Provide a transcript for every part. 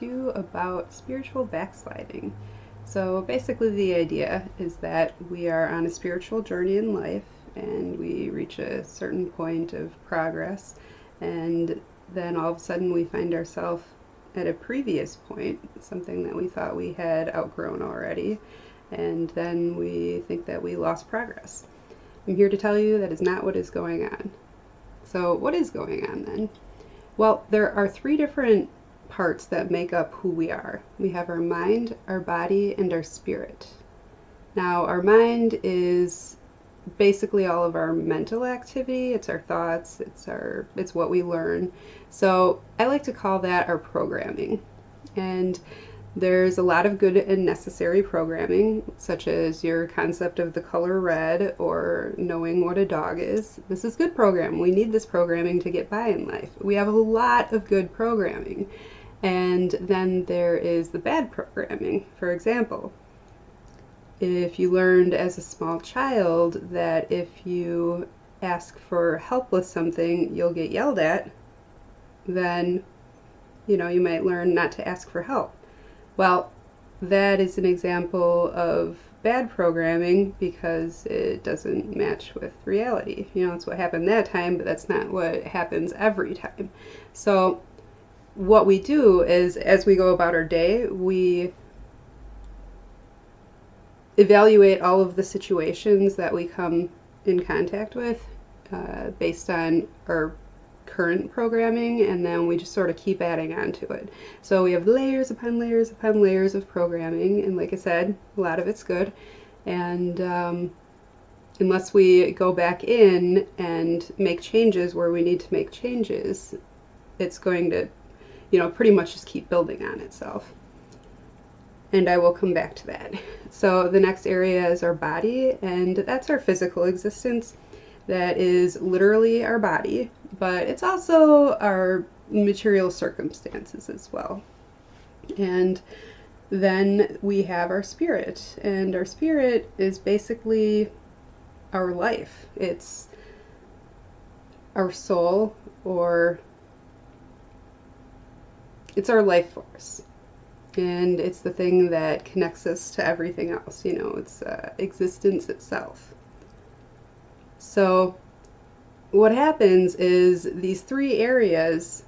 you about spiritual backsliding. So basically the idea is that we are on a spiritual journey in life and we reach a certain point of progress, and then all of a sudden we find ourselves at a previous point, something that we thought we had outgrown already, and then we think that we lost progress. I'm here to tell you that is not what is going on. So what is going on then? Well, there are three different parts that make up who we are. We have our mind, our body, and our spirit. Now, our mind is basically all of our mental activity. It's our thoughts, it's what we learn. So I like to call that our programming. And there's a lot of good and necessary programming, such as your concept of the color red or knowing what a dog is. This is good programming. We need this programming to get by in life. We have a lot of good programming. And then there is the bad programming. For example, if you learned as a small child that if you ask for help with something, you'll get yelled at, then, you might learn not to ask for help. Well, that is an example of bad programming because it doesn't match with reality. It's what happened that time, but that's not what happens every time. So what we do is, as we go about our day, we evaluate all of the situations that we come in contact with based on our current programming, and then we just sort of keep adding on to it. So we have layers upon layers upon layers of programming, and like I said, a lot of it's good, and unless we go back in and make changes where we need to make changes, it's going to pretty much just keep building on itself. And I will come back to that. So the next area is our body, and that's our physical existence. That is literally our body, but it's also our material circumstances as well. And then we have our spirit, and our spirit is basically our life. It's our soul, or it's our life force. And it's the thing that connects us to everything else. It's existence itself. So what happens is these three areas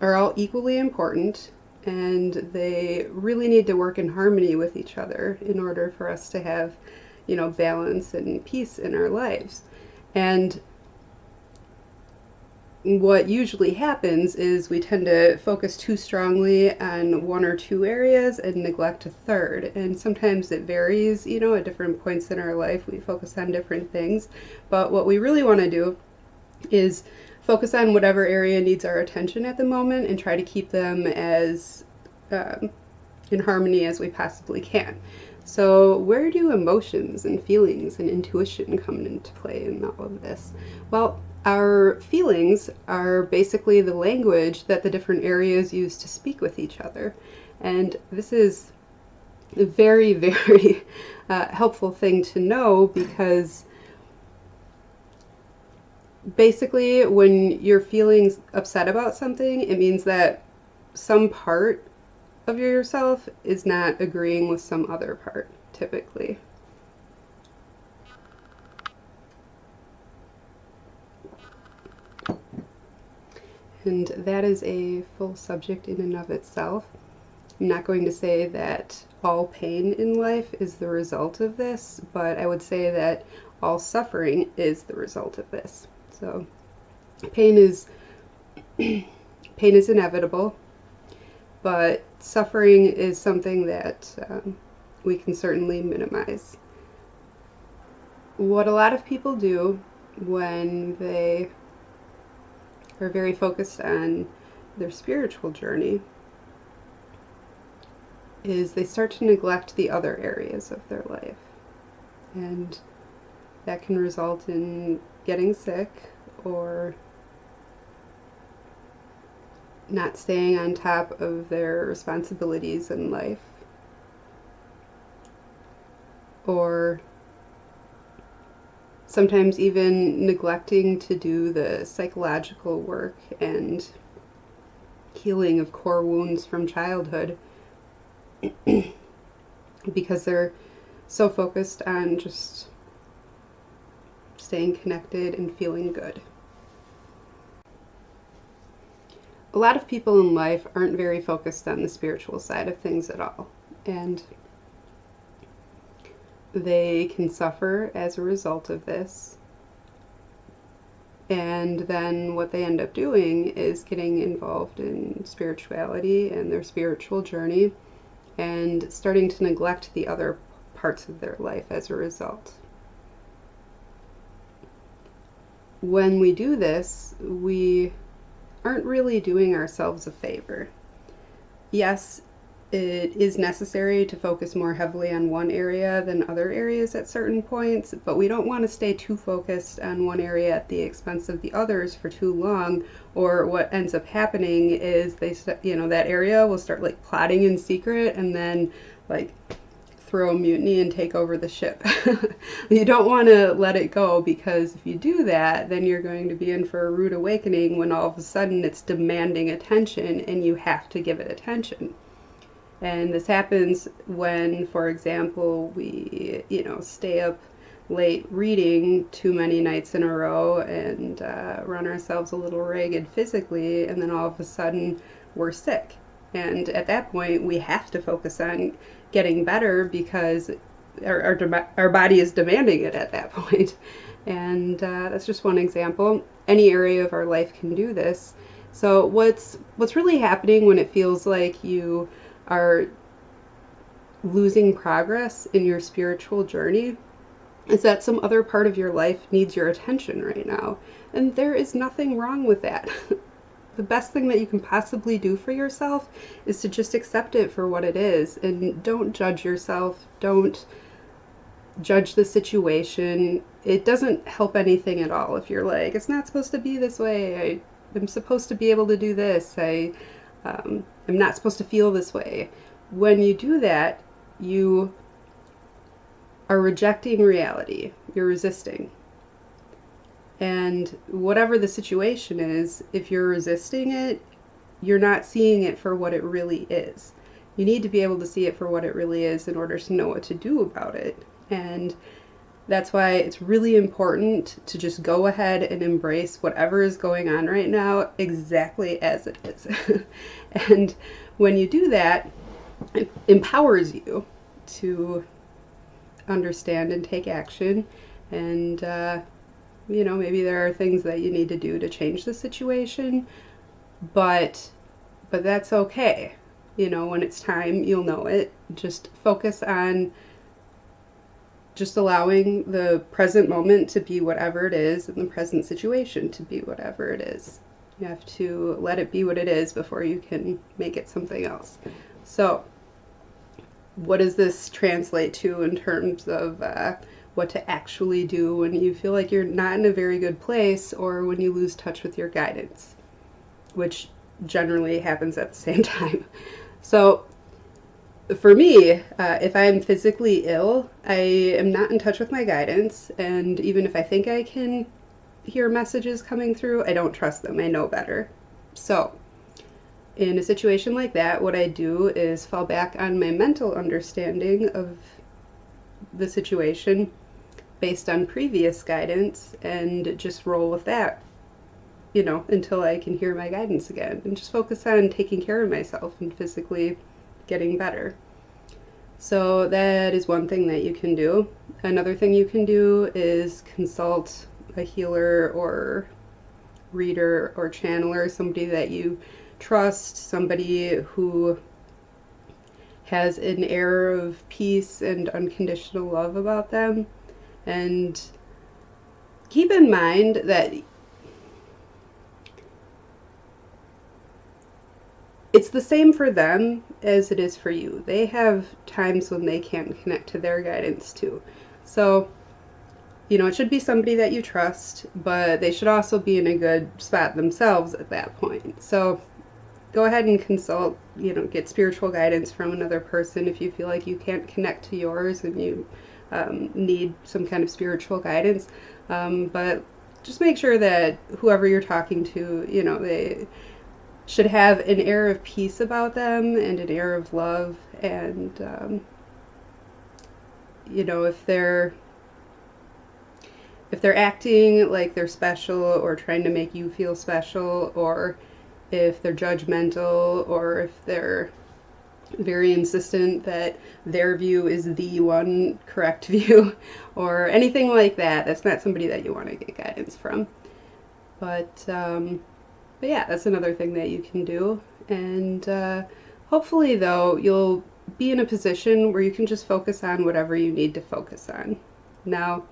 are all equally important, and they really need to work in harmony with each other in order for us to have, balance and peace in our lives. And what usually happens is we tend to focus too strongly on one or two areas and neglect a third. And sometimes it varies, at different points in our life we focus on different things. But what we really want to do is focus on whatever area needs our attention at the moment and try to keep them as in harmony as we possibly can. So where do emotions and feelings and intuition come into play in all of this? Well, our feelings are basically the language that the different areas use to speak with each other. And this is a very, very helpful thing to know, because basically when you're feeling upset about something, it means that some part of yourself is not agreeing with some other part, typically. And that is a full subject in and of itself. I'm not going to say that all pain in life is the result of this, but I would say that all suffering is the result of this. So pain is inevitable, but suffering is something that we can certainly minimize. What a lot of people do when they are very focused on their spiritual journey is they start to neglect the other areas of their life. And that can result in getting sick, or not staying on top of their responsibilities in life, or sometimes even neglecting to do the psychological work and healing of core wounds from childhood because they're so focused on just staying connected and feeling good. A lot of people in life aren't very focused on the spiritual side of things at all, and they can suffer as a result of this. And then what they end up doing is getting involved in spirituality and their spiritual journey and starting to neglect the other parts of their life as a result. When we do this, we aren't really doing ourselves a favor. Yes, it is necessary to focus more heavily on one area than other areas at certain points, but we don't want to stay too focused on one area at the expense of the others for too long, or what ends up happening is that area will start like plotting in secret and then like throw a mutiny and take over the ship. You don't want to let it go, because if you do that, then you're going to be in for a rude awakening when all of a sudden it's demanding attention and you have to give it attention. And this happens when, for example, we, stay up late reading too many nights in a row and run ourselves a little ragged physically, and then all of a sudden we're sick. And at that point, we have to focus on getting better because our body is demanding it at that point. And that's just one example. Any area of our life can do this. So what's really happening when it feels like you are losing progress in your spiritual journey is that some other part of your life needs your attention right now. And there is nothing wrong with that. The best thing that you can possibly do for yourself is to just accept it for what it is, and don't judge yourself. Don't judge the situation. It doesn't help anything at all if you're like, it's not supposed to be this way. I'm supposed to be able to do this. I'm not supposed to feel this way. When you do that, you are rejecting reality. You're resisting. And whatever the situation is, if you're resisting it, you're not seeing it for what it really is. You need to be able to see it for what it really is in order to know what to do about it. And that's why it's really important to just go ahead and embrace whatever is going on right now exactly as it is. And when you do that, it empowers you to understand and take action. And maybe there are things that you need to do to change the situation, but that's okay. When it's time, you'll know it. Just focus on just allowing the present moment to be whatever it is and the present situation to be whatever it is. You have to let it be what it is before you can make it something else. So what does this translate to in terms of what to actually do when you feel like you're not in a very good place, or when you lose touch with your guidance, which generally happens at the same time? So for me, if I'm physically ill, I am not in touch with my guidance, and even if I think I can hear messages coming through, I don't trust them. I know better. So in a situation like that, what I do is fall back on my mental understanding of the situation based on previous guidance and just roll with that, until I can hear my guidance again, and just focus on taking care of myself and physically getting better. So that is one thing that you can do. Another thing you can do is consult a healer or reader or channeler, somebody that you trust, somebody who has an air of peace and unconditional love about them. And keep in mind that it's the same for them as it is for you. They have times when they can't connect to their guidance too. So, it should be somebody that you trust, but they should also be in a good spot themselves at that point. So go ahead and consult, get spiritual guidance from another person if you feel like you can't connect to yours and you need some kind of spiritual guidance. But just make sure that whoever you're talking to, should have an air of peace about them and an air of love. And you know, if they're acting like they're special or trying to make you feel special, or if they're judgmental, or if they're very insistent that their view is the one correct view, or anything like that, that's not somebody that you want to get guidance from. But yeah, that's another thing that you can do. And hopefully, though, you'll be in a position where you can just focus on whatever you need to focus on. Now,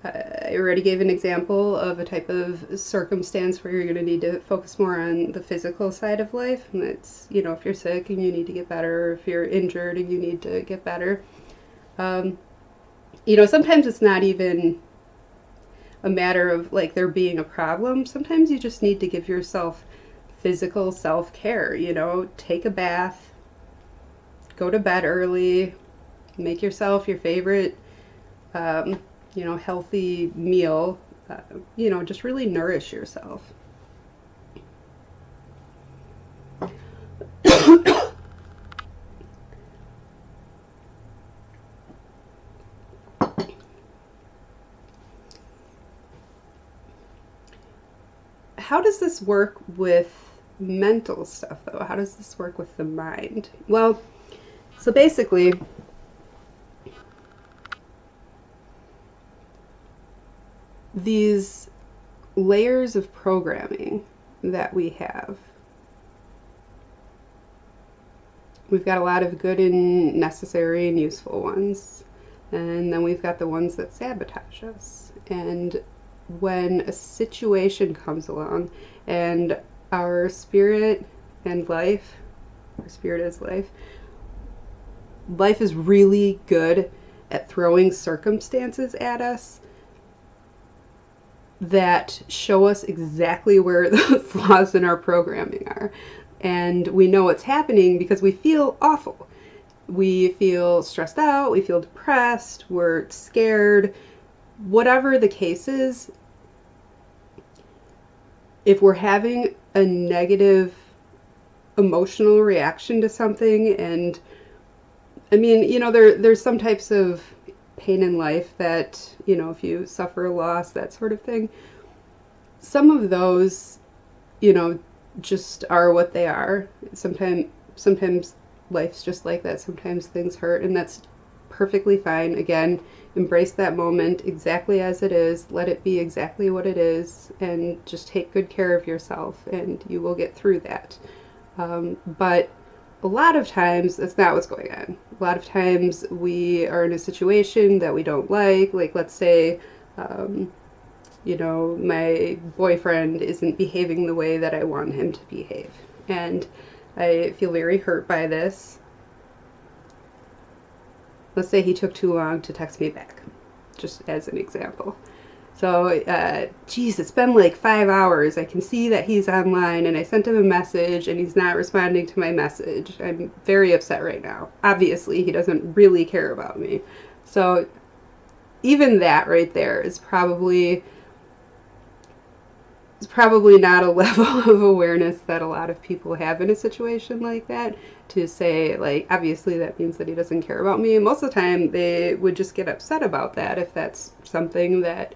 I already gave an example of a type of circumstance where you're going to need to focus more on the physical side of life. And that's, you know, if you're sick and you need to get better, or if you're injured and you need to get better. You know, sometimes it's not even a matter of like there being a problem. Sometimes you just need to give yourself physical self-care, you know, take a bath, go to bed early, make yourself your favorite you know, healthy meal, you know, just really nourish yourself. How does this work with mental stuff, though? How does this work with the mind? Well, so basically, these layers of programming that we have, we've got a lot of good and necessary and useful ones, and then we've got the ones that sabotage us. And when a situation comes along and our spirit and life, our spirit is life, life is really good at throwing circumstances at us that show us exactly where the flaws in our programming are. And we know what's happening because we feel awful. We feel stressed out, we feel depressed, we're scared. Whatever the case is, if we're having a negative emotional reaction to something, and I mean, you know, there's some types of pain in life that, you know, if you suffer a loss, that sort of thing, some of those, you know, just are what they are. Sometimes life's just like that. Sometimes things hurt, and that's perfectly fine. Again, embrace that moment exactly as it is. Let it be exactly what it is, and just take good care of yourself, and you will get through that. But a lot of times that's not what's going on. A lot of times we are in a situation that we don't like let's say, you know, my boyfriend isn't behaving the way that I want him to behave, and I feel very hurt by this. Let's say he took too long to text me back, just as an example. So, geez, it's been like 5 hours. I can see that he's online, and I sent him a message, and he's not responding to my message. I'm very upset right now. Obviously, he doesn't really care about me. So, even that right there is probably not a level of awareness that a lot of people have in a situation like that, to say, like, obviously that means that he doesn't care about me. And most of the time, they would just get upset about that if that's something that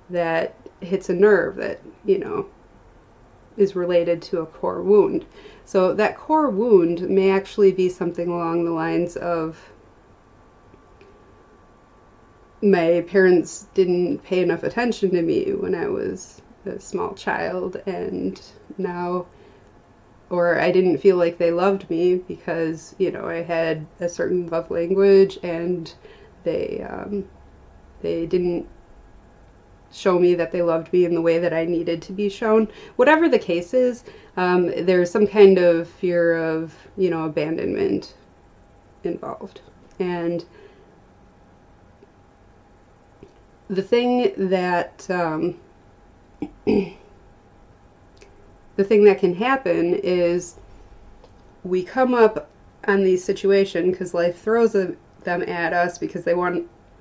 that hits a nerve that, you know, is related to a core wound. So that core wound may actually be something along the lines of, my parents didn't pay enough attention to me when I was a small child, and now, or I didn't feel like they loved me because, you know, I had a certain love language, and they didn't show me that they loved me in the way that I needed to be shown. Whatever the case is, there's some kind of fear of, you know, abandonment involved. And the thing that the thing that can happen is we come up on these situations because life throws them at us, because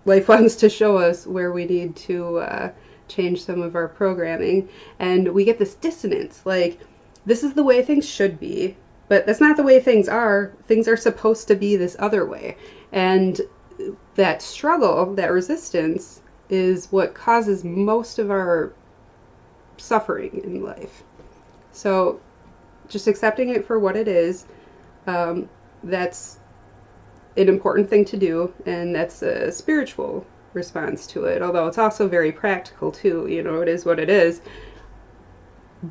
life wants to show us where we need to change some of our programming, and we get this dissonance, like, this is the way things should be, but that's not the way things are. Things are supposed to be this other way. And that struggle, that resistance, is what causes most of our suffering in life. So just accepting it for what it is, that's an important thing to do, and that's a spiritual response to it, although it's also very practical too. You know, it is what it is.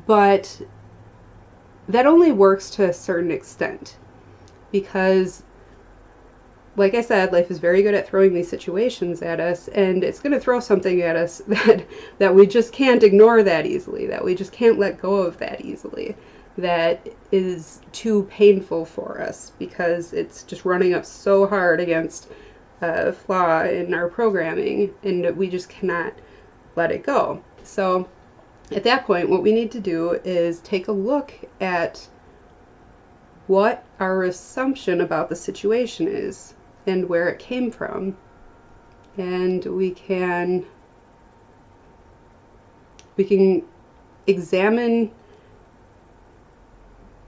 But that only works to a certain extent, because, like I said, life is very good at throwing these situations at us, and it's going to throw something at us that we just can't ignore that easily, that we just can't let go of that easily, that is too painful for us because it's just running up so hard against a flaw in our programming, and we just cannot let it go. So at that point, what we need to do is take a look at what our assumption about the situation is and where it came from. And we can examine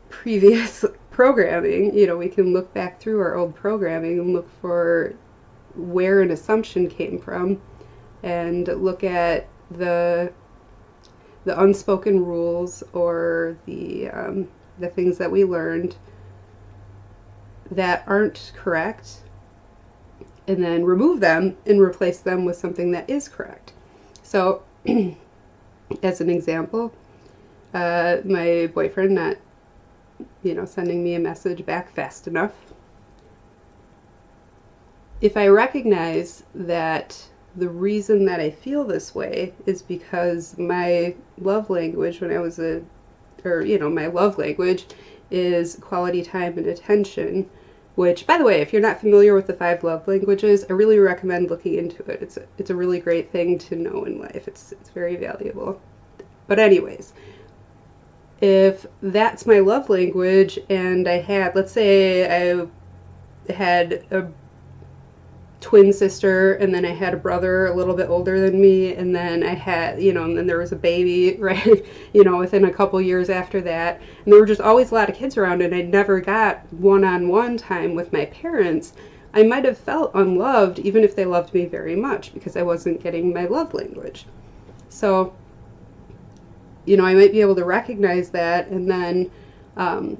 previous programming. You know, we can look back through our old programming and look for where an assumption came from, and look at the unspoken rules, or the things that we learned that aren't correct, and then remove them and replace them with something that is correct. So as an example, my boyfriend not, sending me a message back fast enough. If I recognize that the reason that I feel this way is because my love language my love language is quality time and attention, which, by the way, if you're not familiar with the 5 love languages, I really recommend looking into it. It's a really great thing to know in life. It's very valuable. But anyways, if that's my love language, and let's say I had a twin sister, and then I had a brother a little bit older than me, and then I had, and then there was a baby, right, within a couple years after that, and there were just always a lot of kids around, and I never got one-on-one time with my parents. I might have felt unloved, even if they loved me very much, because I wasn't getting my love language. So, I might be able to recognize that, and then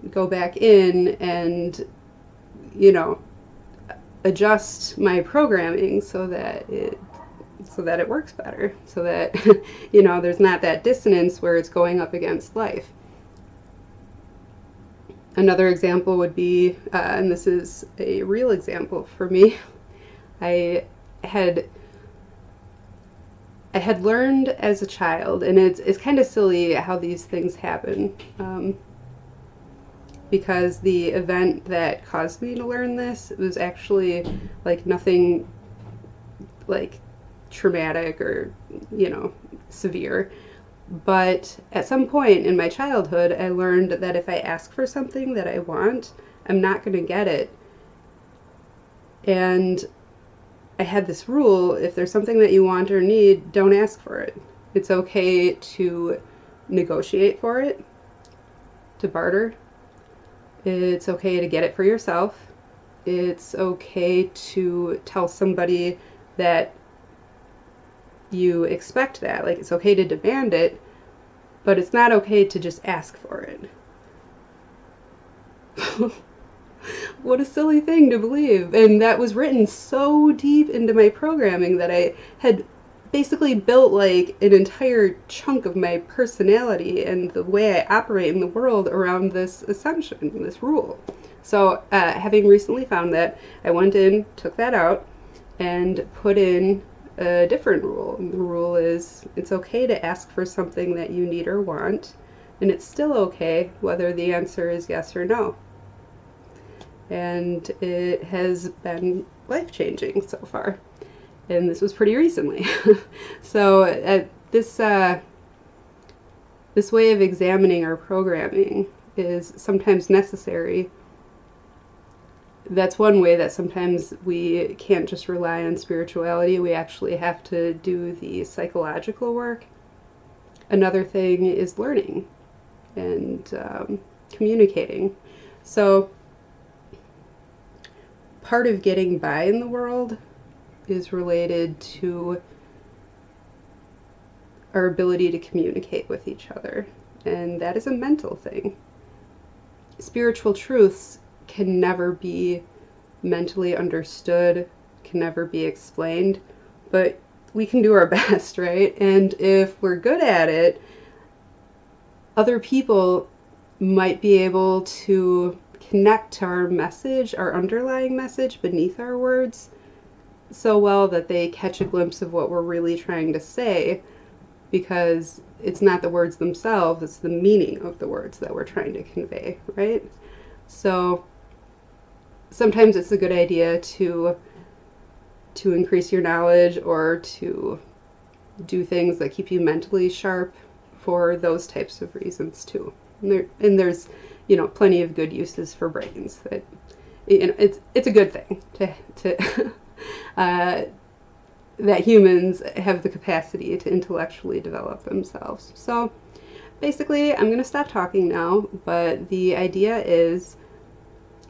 go back in and, adjust my programming so that it works better, so that there's not that dissonance where it's going up against life. Another example would be, and this is a real example for me, I had learned as a child, and it's kind of silly how these things happen, because the event that caused me to learn this was actually like nothing like traumatic or severe, but at some point in my childhood I learned that if I ask for something that I want, I'm not going to get it. And I had this rule: if there's something that you want or need, don't ask for it. It's okay to negotiate for it, to barter. It's okay to get it for yourself. It's okay to tell somebody that you expect that. Like, it's okay to demand it, but it's not okay to just ask for it. What a silly thing to believe. And that was written so deep into my programming that I had basically built like an entire chunk of my personality and the way I operate in the world around this assumption, this rule. So having recently found that, I went in, took that out, and put in a different rule. And the rule is, it's okay to ask for something that you need or want, and it's still okay whether the answer is yes or no. And it has been life-changing so far. And this was pretty recently. So this way of examining our programming is sometimes necessary that's one way that sometimes we can't just rely on spirituality. We actually have to do the psychological work. Another thing is learning and communicating. So part of getting by in the world is related to our ability to communicate with each other, and that is a mental thing. Spiritual truths can never be mentally understood, can never be explained, but we can do our best, right? And if we're good at it, other people might be able to connect to our message, our underlying message beneath our words, so well that they catch a glimpse of what we're really trying to say, because it's not the words themselves, it's the meaning of the words that we're trying to convey, right? So sometimes it's a good idea to increase your knowledge or to do things that keep you mentally sharp for those types of reasons too. And there's, you know, plenty of good uses for brains. That, you know, it's a good thing to that humans have the capacity to intellectually develop themselves. So basically, I'm going to stop talking now, but the idea is,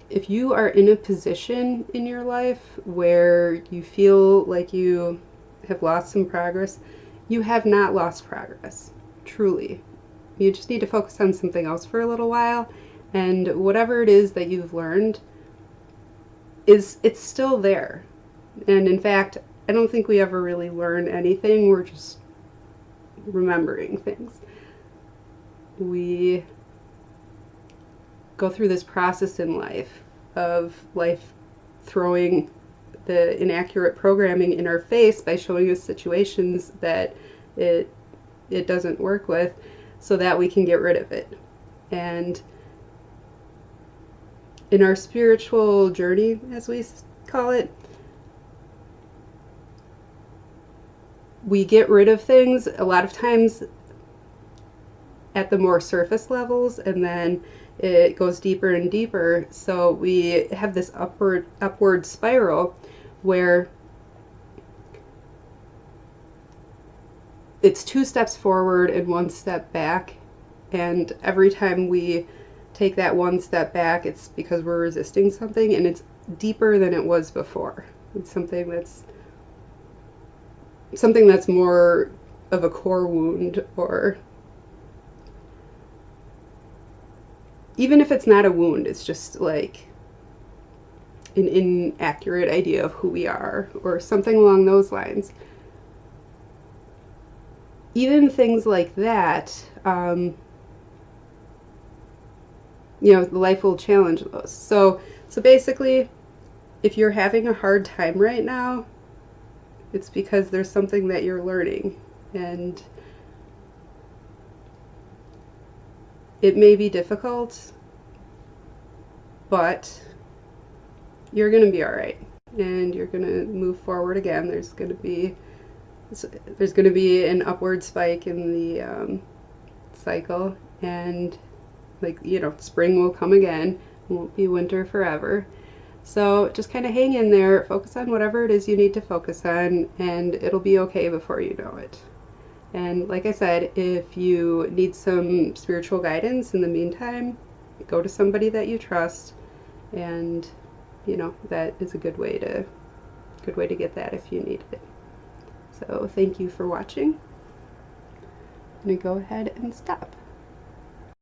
if you are in a position in your life where you feel like you have lost some progress, you have not lost progress, truly. You just need to focus on something else for a little while, and whatever it is that you've learned, it's still there. And in fact, I don't think we ever really learn anything, we're just remembering things. We go through this process in life of life throwing the inaccurate programming in our face by showing us situations that it doesn't work with, so that we can get rid of it. And in our spiritual journey, as we call it, we get rid of things a lot of times at the more surface levels, and then it goes deeper and deeper. So we have this upward spiral where it's 2 steps forward and 1 step back, and every time we take that 1 step back, it's because we're resisting something, and it's deeper than it was before. It's something that's more of a core wound, or even if it's not a wound, it's just like an inaccurate idea of who we are, or something along those lines. Even things like that, you know, life will challenge those. So basically, if you're having a hard time right now, it's because there's something that you're learning, and it may be difficult, but you're going to be all right, and you're going to move forward again. There's going to be an upward spike in the cycle, and, like, you know, spring will come again. It won't be winter forever. So just kind of hang in there, focus on whatever it is you need to focus on, and it'll be okay before you know it. And like I said, if you need some spiritual guidance in the meantime, go to somebody that you trust, and, you know, that is a good way to get that if you need it. So thank you for watching. I'm going to go ahead and stop.